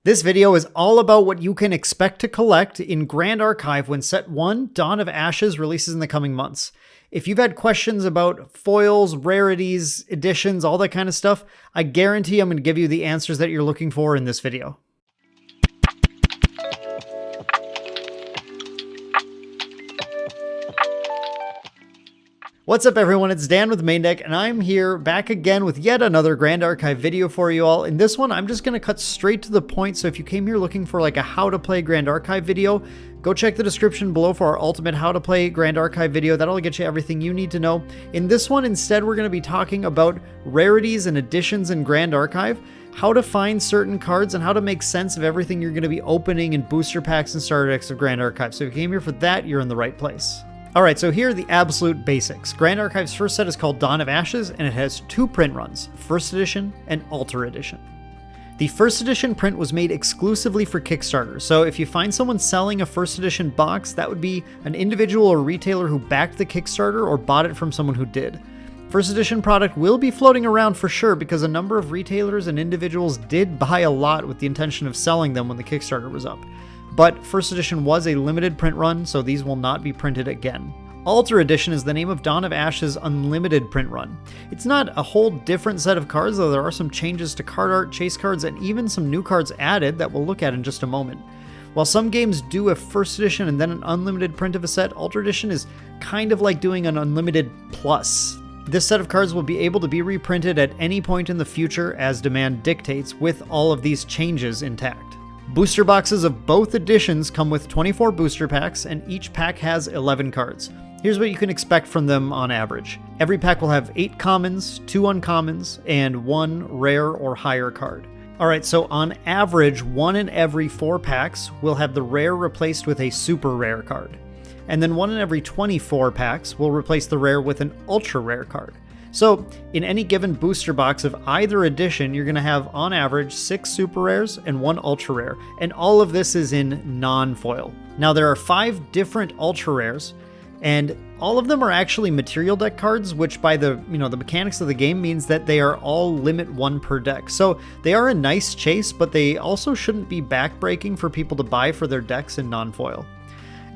This video is all about what you can expect to collect in Grand Archive when Set 1, Dawn of Ashes, releases in the coming months. If you've had questions about foils, rarities, editions, all that kind of stuff, I guarantee I'm going to give you the answers that you're looking for in this video. What's up everyone, it's Dan with Main Deck, and I'm here back again with yet another Grand Archive video for you all. In this one, I'm just going to cut straight to the point, so if you came here looking for like a how to play Grand Archive video, go check the description below for our ultimate how to play Grand Archive video. That'll get you everything you need to know. In this one, instead, we're going to be talking about rarities and editions in Grand Archive, how to find certain cards, and how to make sense of everything you're going to be opening in booster packs and starter decks of Grand Archive. So if you came here for that, you're in the right place. Alright, so here are the absolute basics. Grand Archive's first set is called Dawn of Ashes, and it has two print runs, First Edition and Alter Edition. The First Edition print was made exclusively for Kickstarter, so if you find someone selling a First Edition box, that would be an individual or retailer who backed the Kickstarter or bought it from someone who did. First Edition product will be floating around for sure because a number of retailers and individuals did buy a lot with the intention of selling them when the Kickstarter was up. But First Edition was a limited print run, so these will not be printed again. Alter Edition is the name of Dawn of Ashes' unlimited print run. It's not a whole different set of cards, though there are some changes to card art, chase cards, and even some new cards added that we'll look at in just a moment. While some games do a First Edition and then an unlimited print of a set, Alter Edition is kind of like doing an unlimited plus. This set of cards will be able to be reprinted at any point in the future as demand dictates, with all of these changes intact. Booster boxes of both editions come with 24 booster packs, and each pack has 11 cards. Here's what you can expect from them on average. Every pack will have 8 commons, 2 uncommons, and 1 rare or higher card. Alright, so on average, 1 in every 4 packs will have the rare replaced with a super rare card. And then 1 in every 24 packs will replace the rare with an ultra rare card. So, in any given booster box of either edition, you're going to have, on average, 6 super rares and 1 ultra rare, and all of this is in non-foil. Now, there are 5 different ultra rares, and all of them are actually material deck cards, which by the mechanics of the game means that they are all limit 1 per deck. So, they are a nice chase, but they also shouldn't be backbreaking for people to buy for their decks in non-foil.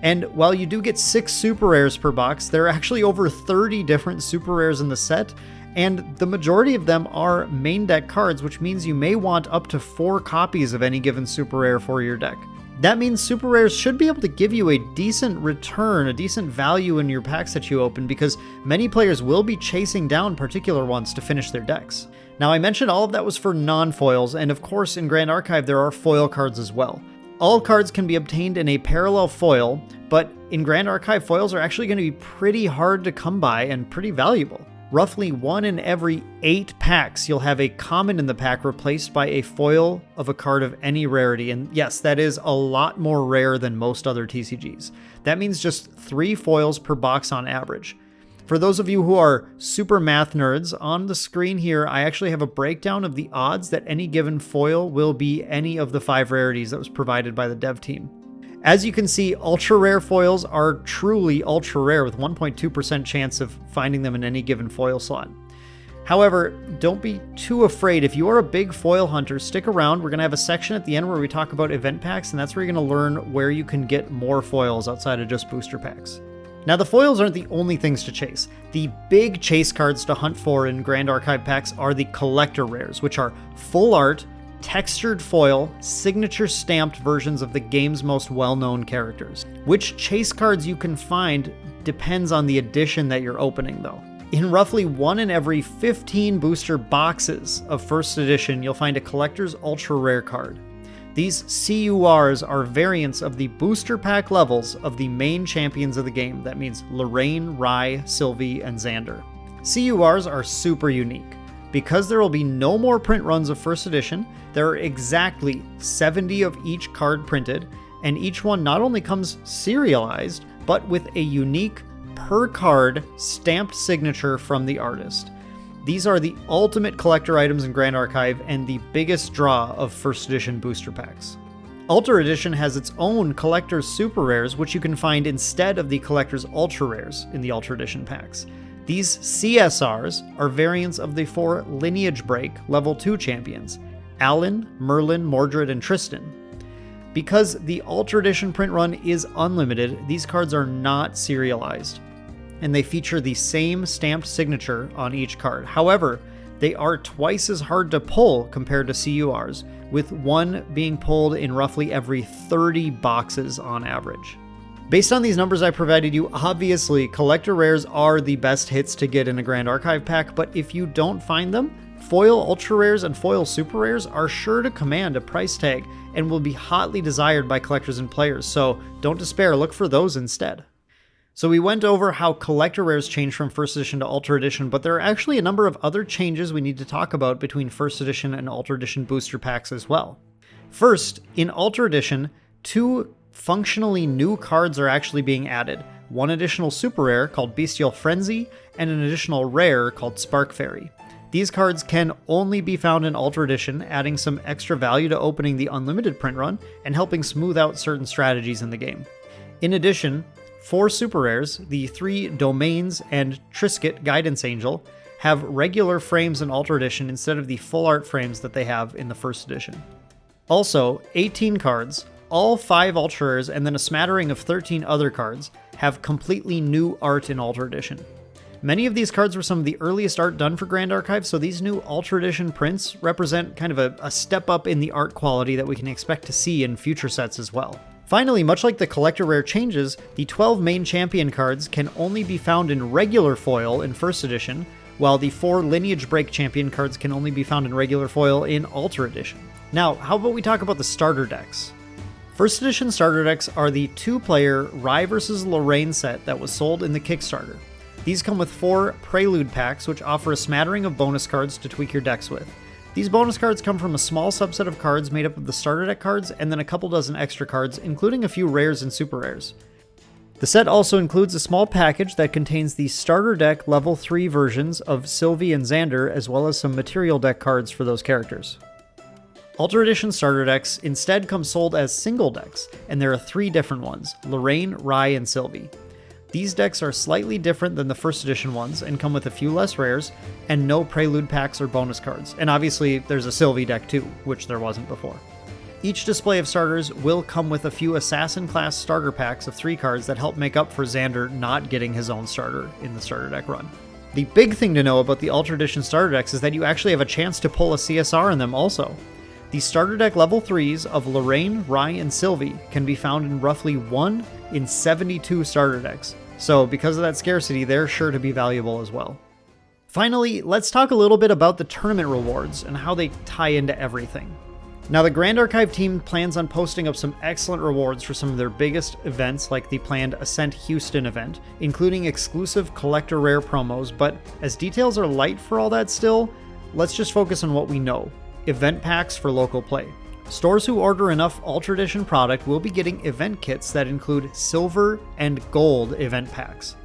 And while you do get 6 super rares per box, there are actually over 30 different super rares in the set, and the majority of them are main deck cards, which means you may want up to 4 copies of any given super rare for your deck. That means super rares should be able to give you a decent return, a decent value in your packs that you open, because many players will be chasing down particular ones to finish their decks. Now, I mentioned all of that was for non-foils, and of course in Grand Archive there are foil cards as well. All cards can be obtained in a parallel foil, but in Grand Archive, foils are actually going to be pretty hard to come by and pretty valuable. Roughly 1 in every 8 packs, you'll have a common in the pack replaced by a foil of a card of any rarity, and yes, that is a lot more rare than most other TCGs. That means just 3 foils per box on average. For those of you who are super math nerds, on the screen here, I actually have a breakdown of the odds that any given foil will be any of the 5 rarities that was provided by the dev team. As you can see, ultra rare foils are truly ultra rare with 1.2% chance of finding them in any given foil slot. However, don't be too afraid. If you are a big foil hunter, stick around. We're going to have a section at the end where we talk about event packs, and that's where you're going to learn where you can get more foils outside of just booster packs. Now, the foils aren't the only things to chase. The big chase cards to hunt for in Grand Archive packs are the collector rares, which are full art, textured foil, signature stamped versions of the game's most well-known characters. Which chase cards you can find depends on the edition that you're opening, though. In roughly 1 in every 15 booster boxes of First Edition, you'll find a collector's ultra rare card. These CURs are variants of the booster pack levels of the main champions of the game. That means Lorraine, Rai, Sylvie, and Xander. CURs are super unique. Because there will be no more print runs of First Edition, there are exactly 70 of each card printed, and each one not only comes serialized, but with a unique per card stamped signature from the artist. These are the ultimate collector items in Grand Archive and the biggest draw of First Edition booster packs. Alter Edition has its own collector's super rares, which you can find instead of the collector's ultra rares in the Alter Edition packs. These CSRs are variants of the 4 Lineage Break Level 2 champions. Alan, Merlin, Mordred, and Tristan. Because the Ultra Edition print run is unlimited, these cards are not serialized, and they feature the same stamped signature on each card. However, they are twice as hard to pull compared to CURs, with one being pulled in roughly every 30 boxes on average. Based on these numbers I provided you, obviously collector rares are the best hits to get in a Grand Archive pack, but if you don't find them, foil ultra rares and foil super rares are sure to command a price tag and will be hotly desired by collectors and players, so don't despair, look for those instead. So we went over how collector rares change from first edition to Ultra Edition, but there are actually a number of other changes we need to talk about between first edition and Ultra Edition booster packs as well. First, in Ultra Edition, 2 functionally new cards are actually being added. One additional super rare called Bestial Frenzy, and an additional rare called Spark Fairy. These cards can only be found in Ultra Edition, adding some extra value to opening the unlimited print run and helping smooth out certain strategies in the game. In addition, 4 super rares, the 3 Domains and Trisket Guidance Angel, have regular frames in Ultra Edition instead of the full art frames that they have in the first edition. Also, 18 cards, all 5 Ultra rares, and then a smattering of 13 other cards, have completely new art in Ultra Edition. Many of these cards were some of the earliest art done for Grand Archive, so these new Ultra Edition prints represent kind of a step up in the art quality that we can expect to see in future sets as well. Finally, much like the collector rare changes, the 12 main champion cards can only be found in regular foil in first edition, while the 4 lineage break champion cards can only be found in regular foil in Ultra Edition. Now, how about we talk about the starter decks? First edition starter decks are the 2-player Rye vs. Lorraine set that was sold in the Kickstarter. These come with 4 Prelude packs, which offer a smattering of bonus cards to tweak your decks with. These bonus cards come from a small subset of cards made up of the starter deck cards and then a couple dozen extra cards, including a few rares and super rares. The set also includes a small package that contains the starter deck level 3 versions of Sylvie and Xander, as well as some material deck cards for those characters. Ultra Edition starter decks instead come sold as single decks, and there are 3 different ones: Lorraine, Rye, and Sylvie. These decks are slightly different than the first edition ones and come with a few less rares and no Prelude packs or bonus cards. And obviously there's a Sylvie deck too, which there wasn't before. Each display of starters will come with a few Assassin class starter packs of 3 cards that help make up for Xander not getting his own starter in the starter deck run. The big thing to know about the Ultra Edition starter decks is that you actually have a chance to pull a CSR in them also. The starter deck level 3s of Lorraine, Rye, and Sylvie can be found in roughly 1 in 72 starter decks, so because of that scarcity, they're sure to be valuable as well. Finally, let's talk a little bit about the tournament rewards and how they tie into everything. Now, the Grand Archive team plans on posting up some excellent rewards for some of their biggest events, like the planned Ascent Houston event, including exclusive collector rare promos, but as details are light for all that still, let's just focus on what we know: event packs for local play. Stores who order enough Ultra Edition product will be getting event kits that include silver and gold event packs.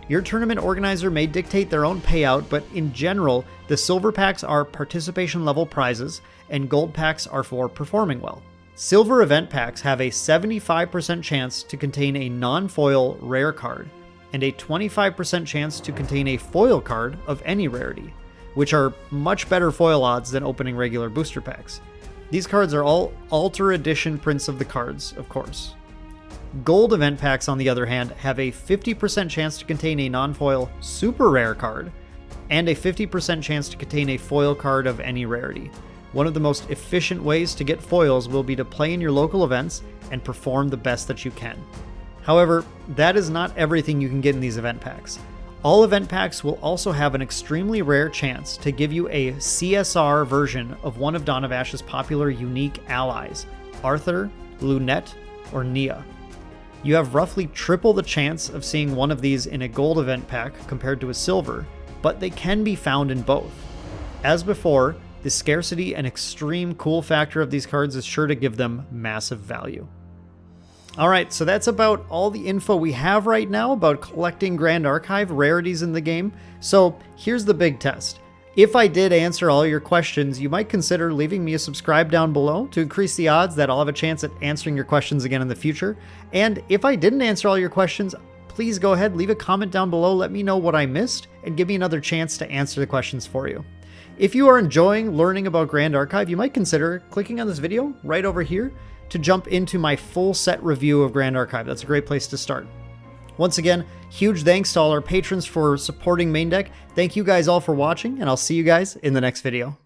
Your tournament organizer may dictate their own payout, but in general, the silver packs are participation level prizes and gold packs are for performing well. Silver event packs have a 75% chance to contain a non-foil rare card and a 25% chance to contain a foil card of any rarity, which are much better foil odds than opening regular booster packs. These cards are all Ultra Edition prints of the cards, of course. Gold event packs, on the other hand, have a 50% chance to contain a non-foil super rare card and a 50% chance to contain a foil card of any rarity. One of the most efficient ways to get foils will be to play in your local events and perform the best that you can. However, that is not everything you can get in these event packs. All event packs will also have an extremely rare chance to give you a CSR version of one of Donavash's popular unique allies, Arthur, Lunette, or Nia. You have roughly triple the chance of seeing one of these in a gold event pack compared to a silver, but they can be found in both. As before, the scarcity and extreme cool factor of these cards is sure to give them massive value. Alright, so that's about all the info we have right now about collecting Grand Archive rarities in the game. So here's the big test. If I did answer all your questions, you might consider leaving me a subscribe down below to increase the odds that I'll have a chance at answering your questions again in the future. And if I didn't answer all your questions, please go ahead, leave a comment down below, let me know what I missed, and give me another chance to answer the questions for you. If you are enjoying learning about Grand Archive, you might consider clicking on this video right over here to jump into my full set review of Grand Archive. That's a great place to start. Once again, huge thanks to all our patrons for supporting Main Deck. Thank you guys all for watching, and I'll see you guys in the next video.